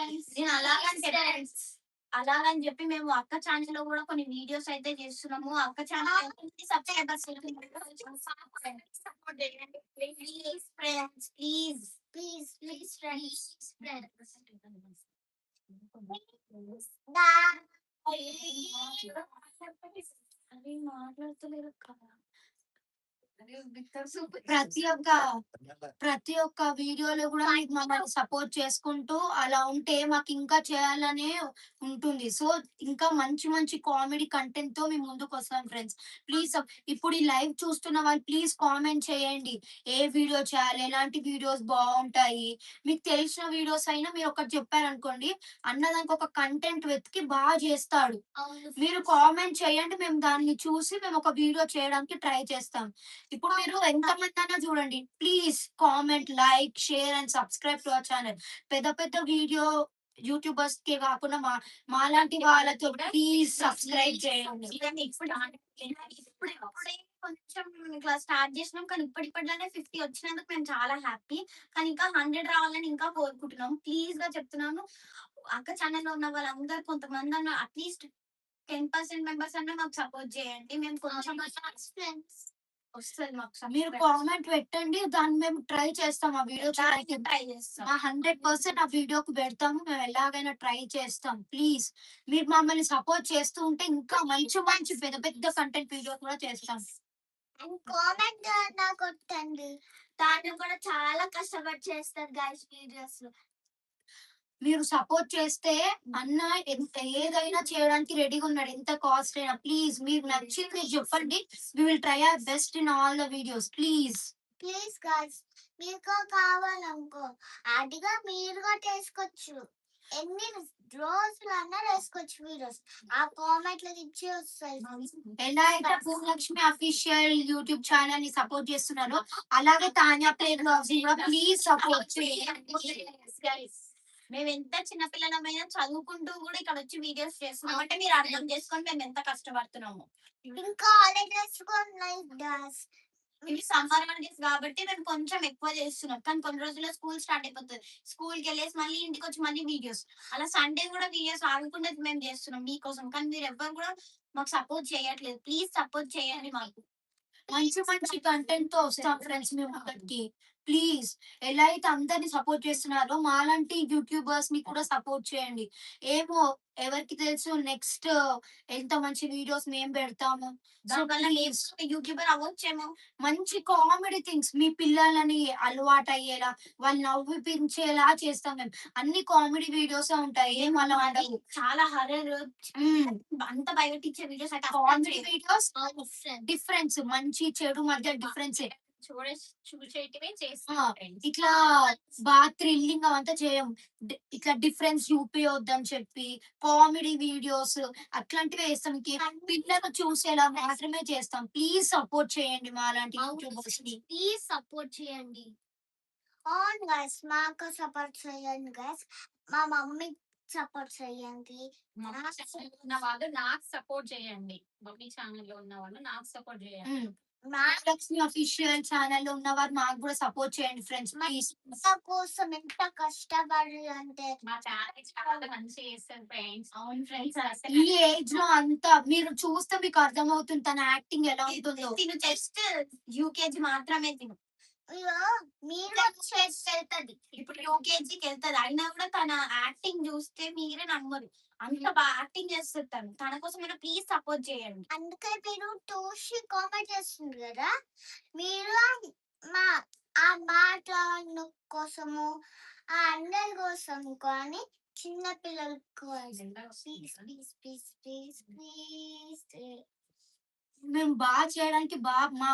నేను అలాగని చెప్పి మేము అక్క ఛానెల్‌లో గూడా కొన్ని వీడియోస్ అయితే చేస్తున్నాము. అక్క ఛానెల్ సబ్‌స్క్రైబర్స్ సపోర్ట్ చేయండి. Please friends please. Please friends. అరే మాట్లాడతలేరు కదా! ప్రతి ఒక్క ప్రతి ఒక్క వీడియోలో కూడా మీకు మమ్మల్ని సపోర్ట్ చేసుకుంటూ అలా ఉంటే మాకు ఇంకా చేయాలనే ఉంటుంది. సో, ఇంకా మంచి మంచి కామెడీ కంటెంట్‌తో మేము ముందుకొస్తాం ఫ్రెండ్స్. ప్లీజ్ ఇప్పుడు ఈ లైవ్ చూస్తున్న వాళ్ళు ప్లీజ్ కామెంట్ చేయండి. ఏ వీడియో చేయాలి? ఎలాంటి వీడియోస్ బావుంటాయి? మీకు తెలిసిన వీడియోస్ అయినా మీరు ఒకటి చెప్పారనుకోండి, అన్న దానికి ఒక కంటెంట్ వెతికి చేస్తాడు. మీరు కామెంట్ చేయండి. మేము దాన్ని చూసి మేము ఒక వీడియో చేయడానికి ట్రై చేస్తాం. ఇప్పుడు మీరు ఎంతమందైనా చూడండి. Please comment, like, share and subscribe to our channel. పెద్ద పెద్ద యూట్యూబర్స్‌కే కాకుండా మాలాంటి వాళ్ళతో ప్లీజ్ సబ్స్క్రైబ్ చేయండి. ఇప్పుడిప్పుడే కొంచెం ఇట్లా స్టార్ట్ చేసినాం. కానీ ఇప్పటిలోనే 50 వచ్చినందుకు మేము చాలా హ్యాపీ. కానీ ఇంకా 100 రావాలని ఇంకా కోరుకుంటున్నాం. ప్లీజ్‌గా చెప్తున్నాను. అక్క ఛానెల్‌లో ఉన్న వాళ్ళందరూ కొంతమందన్నా అట్‌లీస్ట్ 10% మెంబర్స్ అన్నా మాకు సపోర్ట్ చేయండి. మేము కొంచెం వస్తది మాకు మీరు కామెంట్ పెట్టండి. దాన్ని మేము ట్రై చేస్తాం. ఆ వీడియో చేయడానికి ట్రై చేస్తాం. 100% ఆ వీడియోకి పెడతాము. మేము ఎలాగైనా ట్రై చేస్తాం. ప్లీజ్ మీరు మమ్మల్ని సపోర్ట్ చేస్తూ ఉంటే ఇంకా మంచి మంచి పెద్ద పెద్ద కంటెంట్ వీడియోస్ కూడా చేస్తాం. అండ్ కామెంట్ నాకు కొట్టండి. దాన్ని కూడా చాలా కష్టపడి చేస్తారు గైస్ వీడియోస్. మీరు సపోర్ట్ చేస్తే అన్న ఏదైనా చేయడానికి రెడీగా ఉన్నాడు. ఎంత కాస్ట్ అయినా. ప్లీజ్ మీకు నచ్చింది మీరు చెప్పండి. We will try our best in all the videos. Please guys మీకు కావాలనుకో అదిగా మీరు కూడా చేసుకోవచ్చు. ఎన్ని రోజులన్నా వేసుకోవచ్చు వీడియోస్. ఆ కామెంట్‌లకి ఇచ్చి వస్తాయి. ఎలా అయితే భూలక్ష్మి అఫీషియల్ యూట్యూబ్ ఛానెల్ ని సపోర్ట్ చేస్తున్నారో అలాగే తాన్యా ప్లే వ్లాగ్స్ ని కూడా ప్లీజ్ సపోర్ట్ చేయండి. మేమెంత చిన్న పిల్లలమైనా చదువుకుంటూ గూడా ఇక్కడొచ్చి వీడియోస్ చేస్తున్నాం అంటే మీరు అర్థం చేసుకొని మేమెంత కష్టపడుతున్నామో. ఇంకా హాలిడేస్ కూడా ఉన్నాయి గాయ్స్. ఇవి సమ్మర్ హాలిడేస్ గాబట్టి మేము కొంచెం ఎక్కువ చేస్తున్నాం. కానీ కొన్ని రోజుల్లో స్కూల్ స్టార్ట్ అయిపోతది. స్కూల్‌కెళ్ళేసి మళ్ళీ ఇంటికొచ్చి మళ్ళీ వీడియోస్. అలా సండే గూడా వీడియోస్ ఆగకుండా మేము చేస్తున్నాం మీకోసం. కానీ మీరెవ్వరు గూడా మాకు సపోర్ట్ చేయట్లేదు. ప్లీజ్ సపోర్ట్ చేయండి మాకు. మంచి మంచి కంటెంట్‌తో వస్తాం ఫ్రెండ్స్ మేము ముందటికి. ప్లీజ్ ఎలా అయితే అందరిని సపోర్ట్ చేస్తున్నారో మాలాంటి యూట్యూబర్స్‌ని కూడా సపోర్ట్ చేయండి. ఏమో ఎవరికి తెలుసు నెక్స్ట్ ఎంత మంచి వీడియోస్ మేము పెడతాము. సో ప్లీజ్ యూట్యూబర్ అవ్వచ్చేమో. మంచి కామెడీ థింగ్స్ మీ పిల్లలని అలవాటయ్యేలా, వాళ్ళు నవ్విపించేలా చేస్తాం మేము. అన్ని కామెడీ వీడియోసే ఉంటాయి. ఏం అలా ఉండవు. చాలా హారర్ అంత భయపెట్టించే వీడియోస్ అయితే కామెడీ వీడియోస్ డిఫరెన్స్ మంచి చెడు మధ్య డిఫరెన్సే. చూసేటివే చేస్తాం. ఇట్లా థ్రిల్లింగ్ అవంతా చేయం. ఇట్లా డిఫరెన్స్ చూపియొద్దని చెప్పి కామెడీ వీడియోస్ అట్లాంటివే చేస్తాం. పిల్లలు చూసేలా మాత్రమే చేస్తాం. ప్లీజ్ సపోర్ట్ చేయండి మాలాంటి యూట్యూబర్స్‌ని. ప్లీజ్ సపోర్ట్ చేయండి. అవును గైస్ మాకు సపోర్ట్ చేయండి గైస్. మా మమ్మీ సపోర్ట్ చేయండి. ఉన్న వాళ్ళు నాకు సపోర్ట్ చేయండి. మమ్మీ ఛానల్‌లో ఉన్న వాళ్ళు నాకు సపోర్ట్ చేయండి. మహాలక్ష్మి అఫీషియల్ ఛానెల్‌లో ఉన్నవారు మాకు కూడా సపోర్ట్ చేయండి ఫ్రెండ్స్ ప్లీజ్. మా కోసం ఎంత కష్టపడి అంటే మా ఛానల్ చాలా మంచిగా చేస్తారు ఫ్రెండ్స్. అవును ఫ్రెండ్స్. ఈ ఏజ్‌లో అంతా మీరు చూస్తే మీకు అర్థమవుతుంది తన యాక్టింగ్ ఎలా ఉంటుందో. తిను జస్ట్ యూకేజీ మాత్రమే తిను. అయ్యో! మీరు చేస్తది. ఇప్పుడు యూకేజీకెళ్తది. అయినా కూడా తన యాక్టింగ్ చూస్తే మీరే నమ్మరు. అంత యాక్టింగ్ చేస్తది తను. తన కోసమైనా ప్లీజ్ సపోర్ట్ చేయండి. అందుకే మీరు చూసి కామెంట్ చేస్తుంది కదా! మీరు మా ఆ మాటల కోసము, ఆ అందరి కోసం కానీ చిన్న పిల్లల కోసం ప్లీజ్. మేము చేయడానికి మా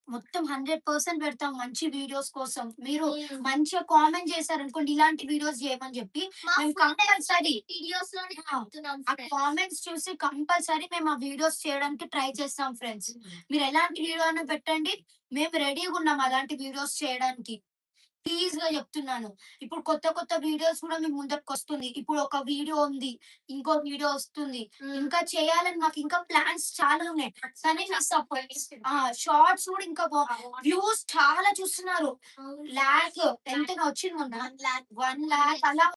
మొత్తం 100% పెడతాం మంచి వీడియోస్ కోసం. మీరు మంచిగా కామెంట్ చేశారనుకోండి ఇలాంటి వీడియోస్ చేయమని చెప్పి మేము కంపల్సరీ వీడియోస్‌లోనే ఆ! చెప్తున్నాం ఆ కామెంట్స్ చూసి కంపల్సరీ మేము ఆ వీడియోస్ చేయడానికి ట్రై చేస్తాం ఫ్రెండ్స్. మీరు ఎలాంటి వీడియో అయినా పెట్టండి. మేము రెడీగా ఉన్నాం అలాంటి వీడియోస్ చేయడానికి. ప్లీజ్‌గా చెప్తున్నాను. ఇప్పుడు కొత్త కొత్త వీడియోస్ కూడా మీ ముందటికొస్తుంది. ఇప్పుడు ఒక వీడియో ఉంది. ఇంకో వీడియో వస్తుంది. ఇంకా చేయాలని మాకు ఇంకా ప్లాన్స్ చాలా ఉన్నాయి. కానీ మీ సపోర్ట్ షార్ట్స్ కూడా ఇంకా వ్యూస్ చాలా చూస్తున్నారు. లాక్ ఎంతనో వచ్చింది మొన్న 1,00,000 అలా